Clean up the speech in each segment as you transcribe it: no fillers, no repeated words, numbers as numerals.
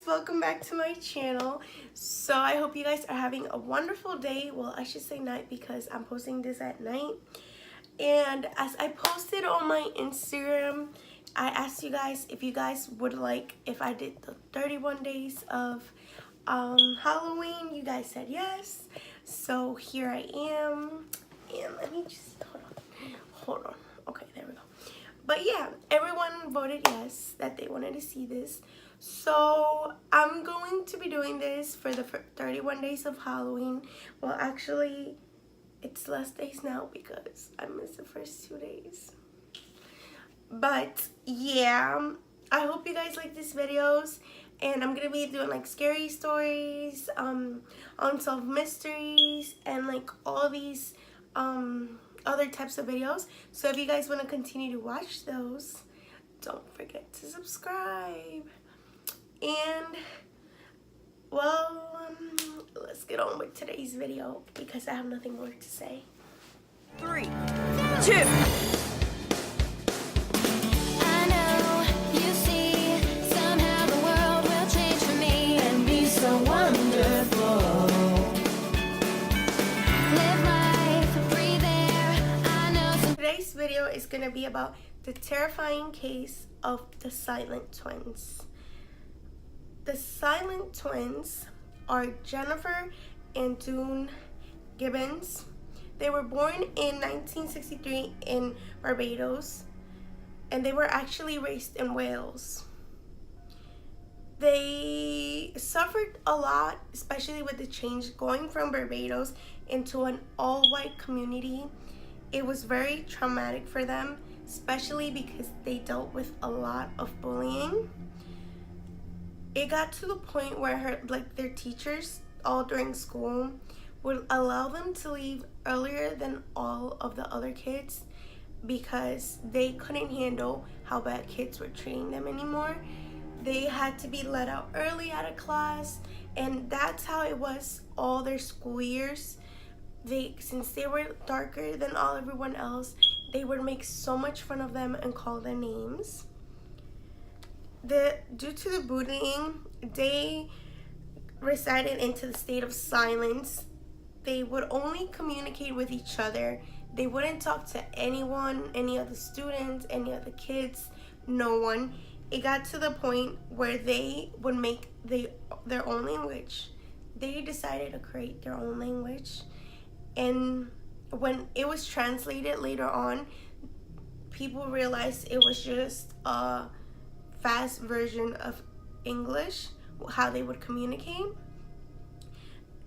Welcome back to my channel. So I hope you guys are having a wonderful day. Well, I should say night because I'm posting this at night. And as I posted on my Instagram, I asked you guys if you guys would like if I did the 31 days of Halloween. You guys said yes. So here I am. And let me just hold on. Okay, there we go. But yeah, everyone voted yes that they wanted to see this. So I'm going to be doing this for the 31 days of Halloween. Well, actually, it's less days now because I missed the first 2 days. But yeah, I hope you guys like these videos. And I'm going to be doing like scary stories, unsolved mysteries, and like all these other types of videos. So if you guys want to continue to watch those, don't forget to subscribe. And well, let's get on with today's video because I have nothing more to say. 3, 2. I know, you see, somehow the world will change for me and be so wonderful. Live life, breathe air, I know. Today's video is going to be about the terrifying case of the Silent Twins. The Silent Twins are Jennifer and Dune Gibbons. They were born in 1963 in Barbados, and they were actually raised in Wales. They suffered a lot, especially with the change going from Barbados into an all-white community. It was very traumatic for them, especially because they dealt with a lot of bullying. It got to the point where their teachers all during school would allow them to leave earlier than all of the other kids because they couldn't handle how bad kids were treating them anymore. They had to be let out early out of class, and that's how it was all their school years. Since they were darker than everyone else, they would make so much fun of them and call them names. Due to the bullying, they resided into the state of silence. They would only communicate with each other. They wouldn't talk to anyone, any other students, any other kids, no one. It got to the point where they would make their own language. They decided to create their own language. And when it was translated later on, people realized it was just a fast version of English, how they would communicate.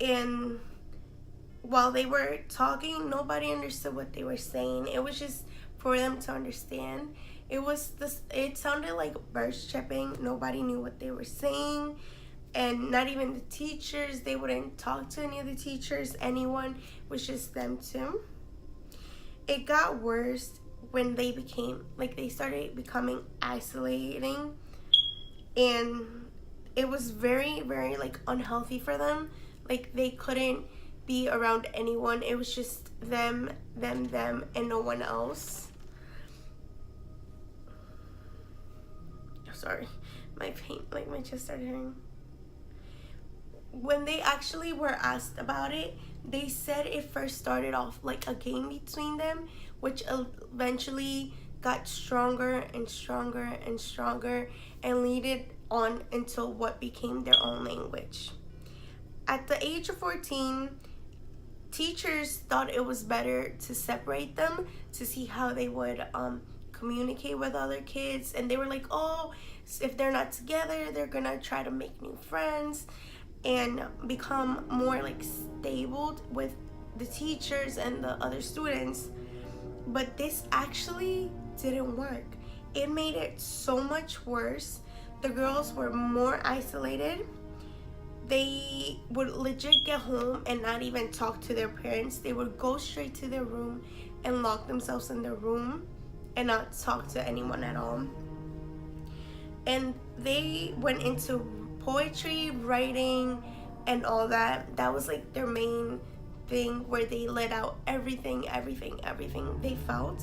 And while they were talking, nobody understood what they were saying. It was just for them to understand. It sounded like birds chirping. Nobody knew what they were saying, and not even the teachers. They wouldn't talk to any of the teachers, anyone. It was just them two. It got worse when they started becoming isolating, and it was very, very unhealthy for them. They couldn't be around anyone. It was just them, and no one else. Sorry, my chest started hurting. When they actually were asked about it, they said it first started off like a game between them, which eventually got stronger and stronger and stronger and led on until what became their own language. At the age of 14, teachers thought it was better to separate them to see how they would communicate with other kids, and they were like, oh, if they're not together, they're gonna try to make new friends and become more stable with the teachers and the other students. But this actually didn't work. It made it so much worse. The girls were more isolated. They would legit get home and not even talk to their parents. They would go straight to their room and lock themselves in their room and not talk to anyone at all. And they went into poetry, writing, and all that. That was their main thing, where they let out everything they felt.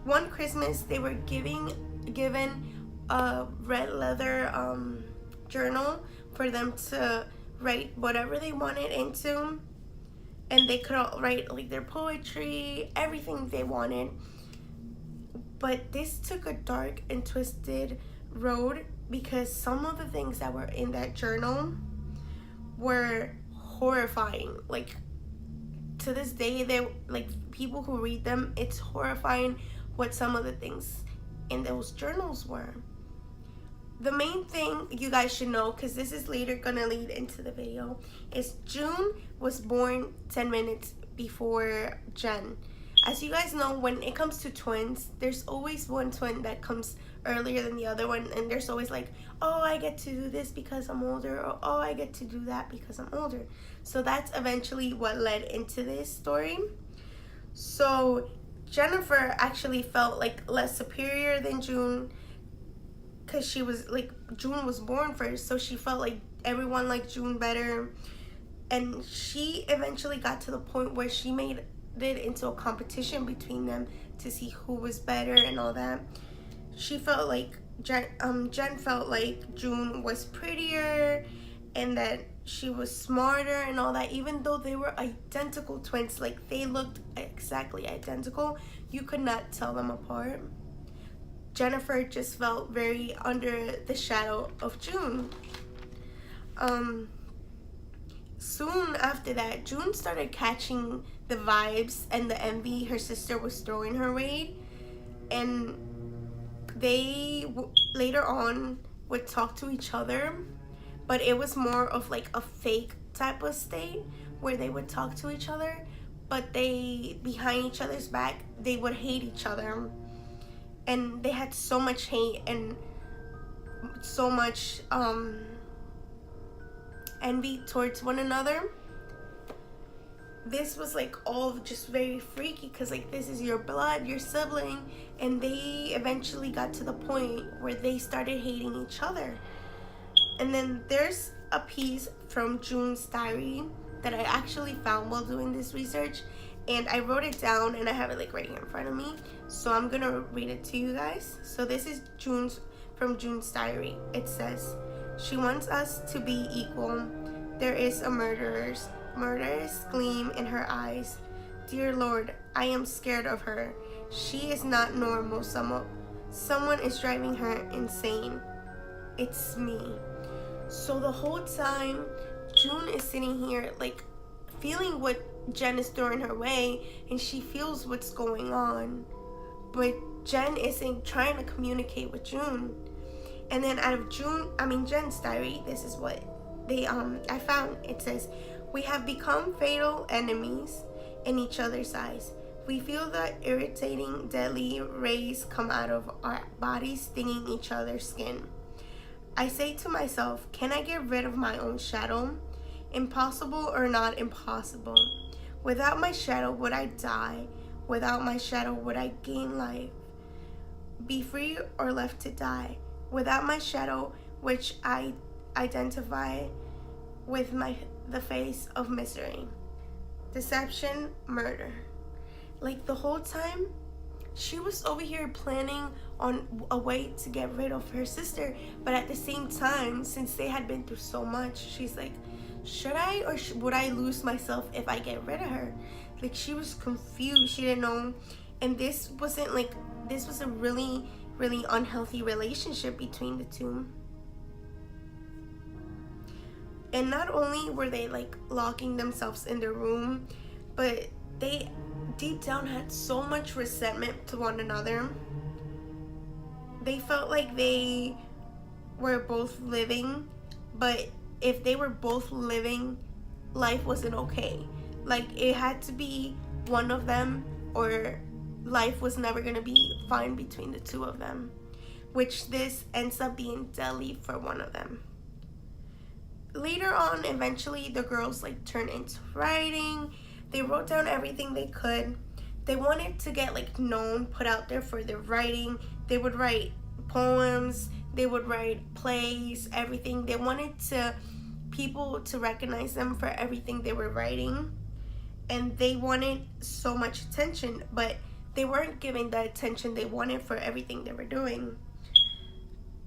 One Christmas, they were given a red leather journal for them to write whatever they wanted into, and they could all write like their poetry, everything they wanted. But this took a dark and twisted road because some of the things that were in that journal were horrifying. Like, to this day, they like people who read them, it's horrifying what some of the things in those journals were. The main thing you guys should know, because this is later gonna lead into the video, is June was born 10 minutes before Jen. As you guys know, when it comes to twins, there's always one twin that comes earlier than the other one, and there's always like, oh, I get to do this because I'm older, or oh, I get to do that because I'm older. So that's eventually what led into this story. So Jennifer actually felt like less superior than June because she was like, June was born first, so she felt like everyone liked June better. And she eventually got to the point where she made it into a competition between them to see who was better and all that. She felt like Jen felt like June was prettier and that she was smarter and all that, even though they were identical twins. Like, they looked exactly identical. You could not tell them apart. Jennifer just felt very under the shadow of June. Soon after that, June started catching the vibes and the envy her sister was throwing her way, and they later on would talk to each other, but it was more of like a fake type of state where they would talk to each other, but they, behind each other's back, they would hate each other. And they had so much hate and so much envy towards one another. This was like all just very freaky because like, this is your blood, your sibling, and they eventually got to the point where they started hating each other. And then there's a piece from June's diary that I actually found while doing this research, and I wrote it down and I have it like right here in front of me, so I'm gonna read it to you guys. So this is from June's diary. It says, she wants us to be equal. There is a murderous gleam in her eyes. Dear Lord, I am scared of her. She is not normal. Someone is driving her insane. It's me. So the whole time, June is sitting here like feeling what Jen is throwing her way, and she feels what's going on, but Jen isn't trying to communicate with June. And then out of Jen's diary, this is what I found. It says, we have become fatal enemies in each other's eyes. We feel the irritating, deadly rays come out of our bodies, stinging each other's skin. I say to myself, can I get rid of my own shadow? Impossible or not impossible? Without my shadow, would I die? Without my shadow, would I gain life? Be free or left to die? Without my shadow, which I identify with the face of misery. Deception, murder. Like, the whole time, she was over here planning on a way to get rid of her sister, but at the same time, since they had been through so much, she's like, should I or would I lose myself if I get rid of her? Like, she was confused. She didn't know. And this was a really, really unhealthy relationship between the two. And not only were they like locking themselves in their room, but they deep down had so much resentment to one another. They felt like they were both living, but if they were both living, life wasn't okay. Like, it had to be one of them, or life was never gonna be fine between the two of them, which this ends up being deadly for one of them. Later on, eventually the girls like turned into writing. They wrote down everything they could. They wanted to get like known, put out there for their writing. They would write poems, they would write plays, everything. They wanted people to recognize them for everything they were writing, and they wanted so much attention, but they weren't giving the attention they wanted for everything they were doing.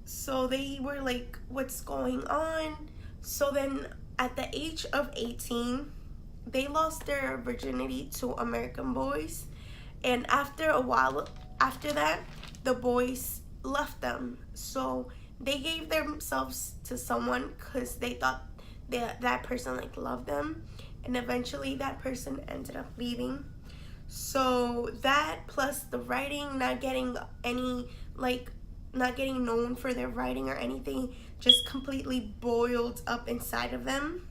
So they were like, what's going on? So then at the age of 18, they lost their virginity to American boys. And after a while, after that, the boys left them. So they gave themselves to someone because they thought that person like loved them. And eventually that person ended up leaving. So that plus the writing not getting any, like, not getting known for their writing or anything, just completely boiled up inside of them.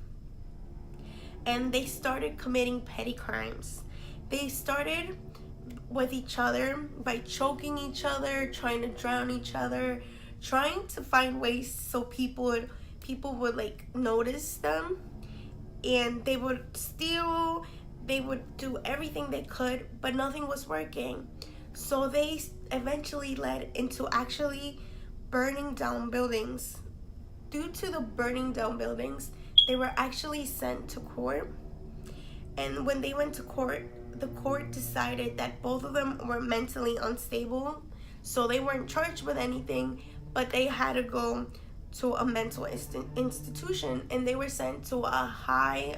And they started committing petty crimes. They started with each other by choking each other, trying to drown each other, trying to find ways so people would like notice them, and they would steal, they would do everything they could, but nothing was working. So they eventually led into actually burning down buildings. Due to the burning down buildings, they were actually sent to court. And when they went to court, the court decided that both of them were mentally unstable. So they weren't charged with anything, but they had to go to a mental institution, and they were sent to a high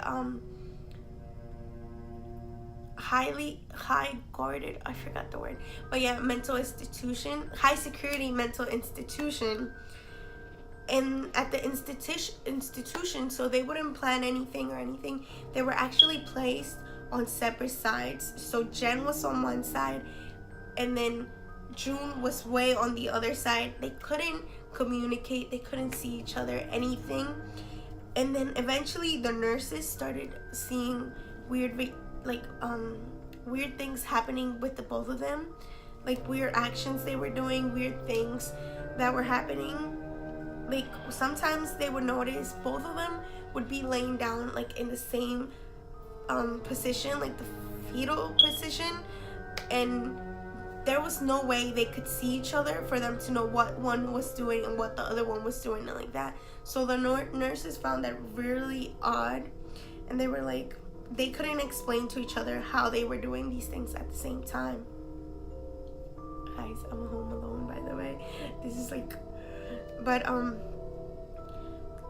guarded, I forgot the word, but yeah, mental institution, high security mental institution. And at the institution, so they wouldn't plan anything or anything. They were actually placed on separate sides. So Jen was on one side, and then June was way on the other side. They couldn't communicate. They couldn't see each other, anything. And then eventually the nurses started seeing weird things happening with the both of them, like weird actions they were doing, weird things that were happening. Like sometimes they would notice both of them would be laying down like in the same position, like the fetal position, and there was no way they could see each other for them to know what one was doing and what the other one was doing, and like that. So the nurses found that really odd, and they were like, they couldn't explain to each other how they were doing these things at the same time. Guys, I'm home alone, by the way. This is like, but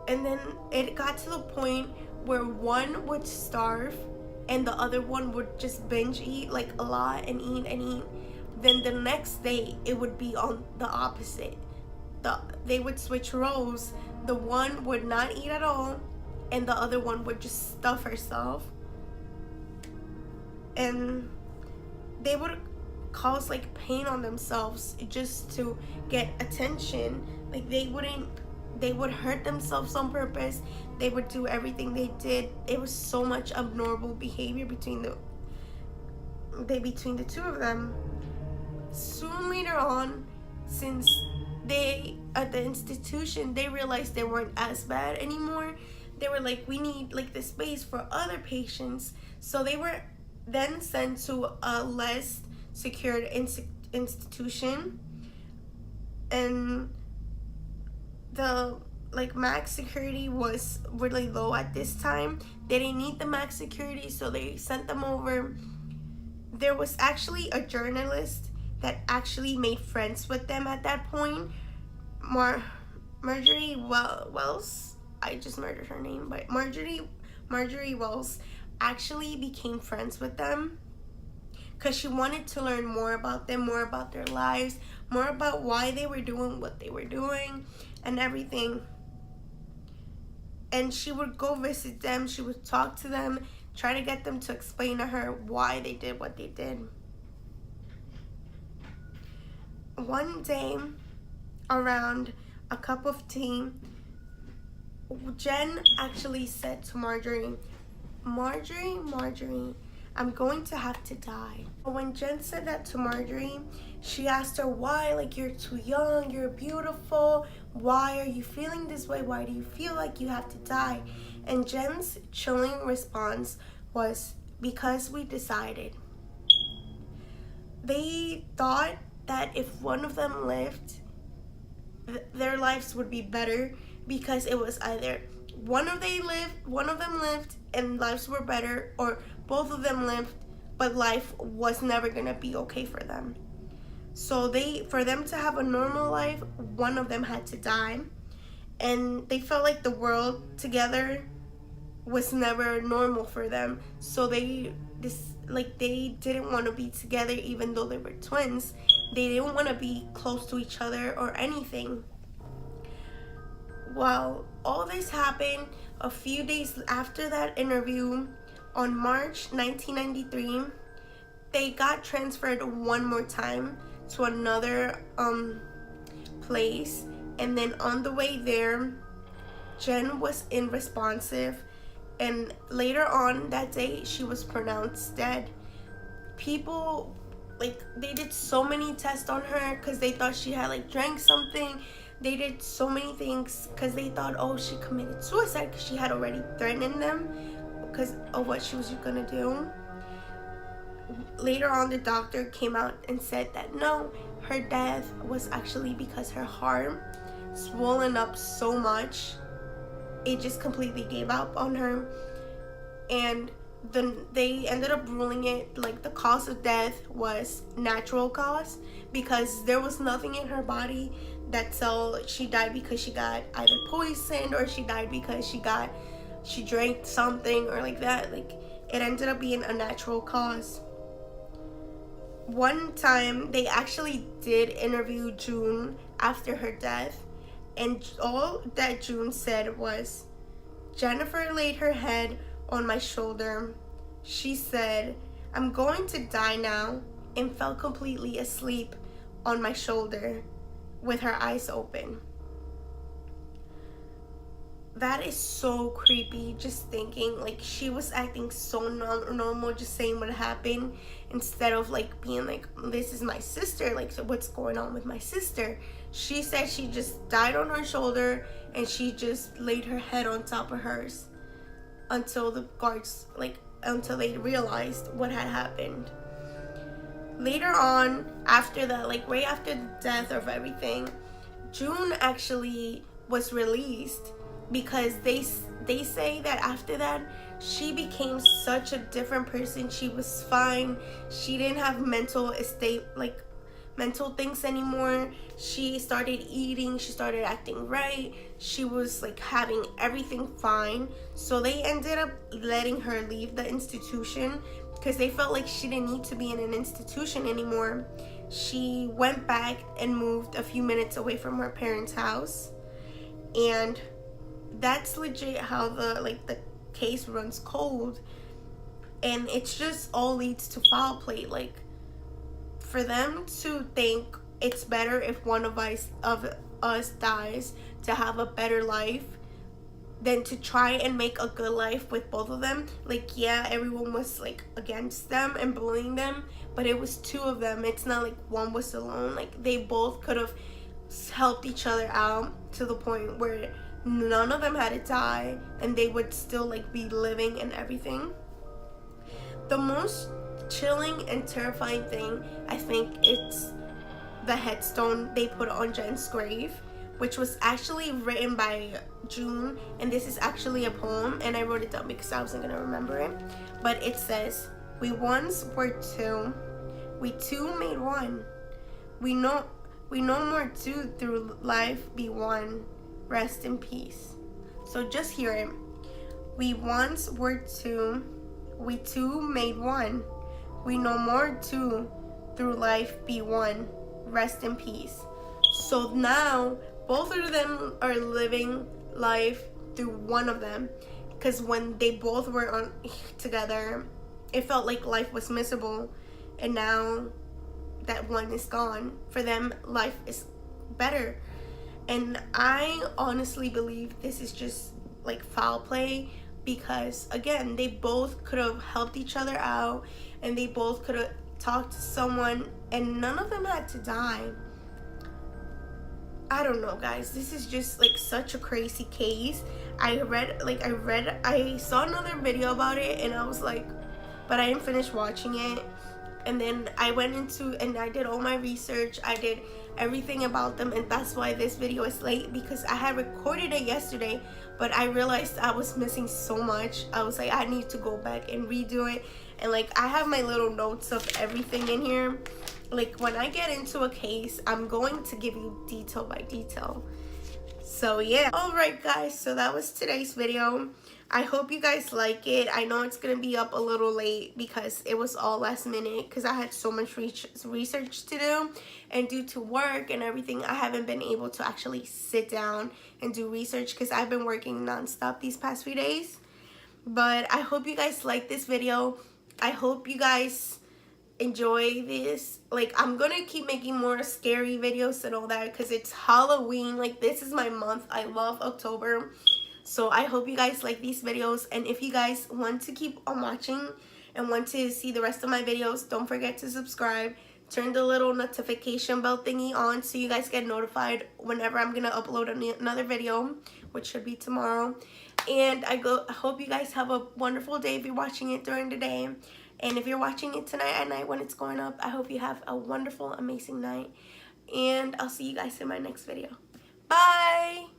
and then it got to the point where one would starve and the other one would just binge eat like a lot and eat and eat. Then the next day it would be on the opposite. They would switch roles. The one would not eat at all, and the other one would just stuff herself. And they would cause like pain on themselves just to get attention. Like they would hurt themselves on purpose. They would do everything they did. It was so much abnormal behavior between the two of them. Soon later on, since they at the institution, they realized they weren't as bad anymore. They were like, we need like the space for other patients. So they were then sent to a less secured institution, and the like max security was really low at this time. They didn't need the max security, so they sent them over. There was actually a journalist that actually made friends with them at that point. Marjorie Wells, I just murdered her name, but Marjorie Wells actually became friends with them because she wanted to learn more about them, more about their lives, more about why they were doing what they were doing and everything. And she would go visit them, she would talk to them, try to get them to explain to her why they did what they did. One day, around a cup of tea, Jen actually said to Marjorie, I'm going to have to die. When Jen said that to Marjorie, she asked her why, like, you're too young, you're beautiful, why are you feeling this way? Why do you feel like you have to die? And Jen's chilling response was, because we decided. They thought that if one of them lived, their lives would be better, because it was either one of them lived and lives were better, or both of them lived but life was never gonna be okay for them. So for them to have a normal life, one of them had to die. And they felt like the world together was never normal for them. So they didn't want to be together even though they were twins. They didn't want to be close to each other or anything. While all this happened, a few days after that interview, on March 1993, they got transferred one more time to another place. And then on the way there, Jen was unresponsive. And later on that day, she was pronounced dead. People, they did so many tests on her because they thought she had, drank something. They did so many things because they thought, oh, she committed suicide because she had already threatened them because of what she was gonna do. Later on, the doctor came out and said that no, her death was actually because her heart swollen up so much, it just completely gave up on her. And then they ended up ruling it the cause of death was natural cause, because there was nothing in her body that said she died because she got either poisoned or she died because she drank something or like that. It ended up being a natural cause. One time they actually did interview June after her death, and all that June said was, Jennifer laid her head on my shoulder. She said, I'm going to die now, and fell completely asleep on my shoulder with her eyes open. That is so creepy, just thinking she was acting so normal, just saying what happened, instead of being this is my sister, so what's going on with my sister. She said she just died on her shoulder and she just laid her head on top of hers until the guards until they realized what had happened. Later on, after that, right after the death of everything, June actually was released, because they say that after that she became such a different person. She was fine. She didn't have mental things anymore. She started eating. She started acting right. She was having everything fine. So they ended up letting her leave the institution because they felt like she didn't need to be in an institution anymore. She went back and moved a few minutes away from her parents' house. And that's legit how the case runs cold. And it's just all leads to foul play. For them to think it's better if one of us dies to have a better life than to try and make a good life with both of them. Yeah, everyone was against them and bullying them, but it was two of them. It's not one was alone. They both could have helped each other out to the point where none of them had to die and they would still be living and everything. The most chilling and terrifying thing, I think, it's the headstone they put on Jen's grave, which was actually written by June, and this is actually a poem, and I wrote it down because I wasn't gonna remember it. But it says, we once were two, we two made one, we no more two through life be one, rest in peace. So just hear it. We once were two, we two made one, we no more two through life be one, rest in peace. So now both of them are living life through one of them, because when they both were together, it felt like life was miserable, and now that one is gone, for them life is better. And I honestly believe this is just foul play, because again, they both could have helped each other out and they both could have talked to someone, and none of them had to die. I don't know, guys. This is just such a crazy case. I saw another video about it and I was but I didn't finish watching it. And then I went into and I did all my research. I did everything about them, and that's why this video is late, because I had recorded it yesterday, but I realized I was missing so much. I was I need to go back and redo it. And like I have my little notes of everything in here. Like when I get into a case, I'm going to give you detail by detail. So yeah, alright guys, so that was today's video. I hope you guys like it. I know it's gonna be up a little late because it was all last minute because I had so much research to do, and due to work and everything, I haven't been able to actually sit down and do research because I've been working non-stop these past few days. But I hope you guys like this video. I hope you guys enjoy this. Like I'm gonna keep making more scary videos and all that because it's Halloween. Like this is my month. I love October. So I hope you guys like these videos, and if you guys want to keep on watching and want to see the rest of my videos, don't forget to subscribe. Turn the little notification bell thingy on so you guys get notified whenever I'm gonna upload another video, which should be tomorrow. And I hope you guys have a wonderful day if you're watching it during the day. And if you're watching it tonight at night when it's going up, I hope you have a wonderful, amazing night. And I'll see you guys in my next video. Bye!